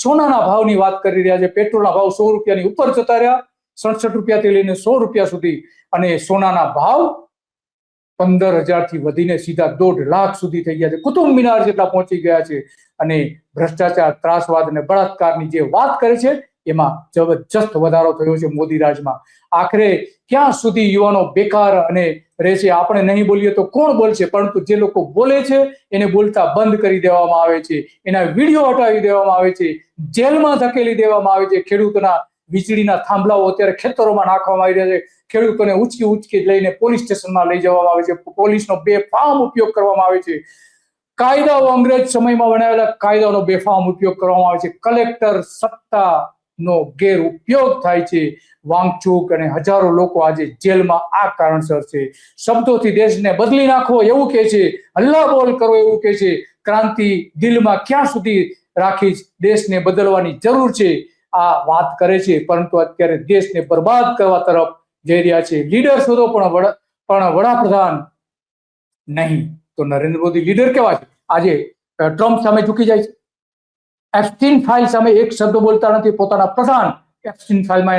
સોનાના ભાવની વાત કરી રહ્યા છે. પેટ્રોલના ભાવ 100 રૂપિયાની ઉપર જતા રહ્યા, 67 રૂપિયાથી લઈને 100 રૂપિયા સુધી, અને સોનાના ભાવ 15,000 થી વધીને સીધા 1.5 લાખ સુધી થઈ ગયા છે. કુતુબ મિનાર જેટલા પહોંચી ગયા છે. અને ભ્રષ્ટાચાર, ત્રાસવાદ અને બળાત્કારની જે વાત કરે છે એમાં જબરજસ્ત વધારો થયો છે મોદી રાજમાં. આખરે ક્યાં સુધી યુવાનો બેકાર અને રહે છે? આપણે નહીં બોલીએ તો કોણ બોલશે? પરંતુ જે લોકો બોલે છે એને બોલતા બંધ કરી દેવામાં આવે છે, એના વિડીયો હટાવી દેવામાં આવે છે, જેલમાં ધકેલી દેવામાં આવે છે. ખેડૂતોના વીજળીના થાંભલાઓ અત્યારે ખેતરોમાં નાખવામાં આવી રહ્યા છે. ખેડૂતોને ઉચકી લઈને પોલીસ સ્ટેશનમાં લઈ જવામાં આવે છે. પોલીસનો બેફામ ઉપયોગ કરવામાં આવે છે. કાયદાઓ, અંગ્રેજ સમયમાં બનાવેલા કાયદાઓનો બેફામ ઉપયોગ કરવામાં આવે છે. કલેક્ટર સત્તાનો ગેરઉપયોગ થાય છે. વાંગચૂક અને હજારો લોકો આજે જેલમાં આ કારણસર છે. શબ્દોથી દેશને બદલી નાખો એવું કે છે, હલ્લા બોલ કરો એવું કે છે, ક્રાંતિ દિલમાં ક્યાં સુધી રાખી દેશને બદલવાની જરૂર છે આ વાત કરે છે. પરંતુ અત્યારે દેશને બરબાદ કરવા તરફ જઈ રહ્યા છે. લીડર શોધો પણ વડાપ્રધાન નહીં. તો નરેન્દ્ર મોદી લીડર કેવા છે? આજે ટ્રમ્પ સામે ઝૂકી જાય છે. એપ્સ્ટીન ફાઇલ સામે એક શબ્દ બોલતા નથી. પોતાના પ્રધાન એપ્સ્ટીન ફાઇલમાં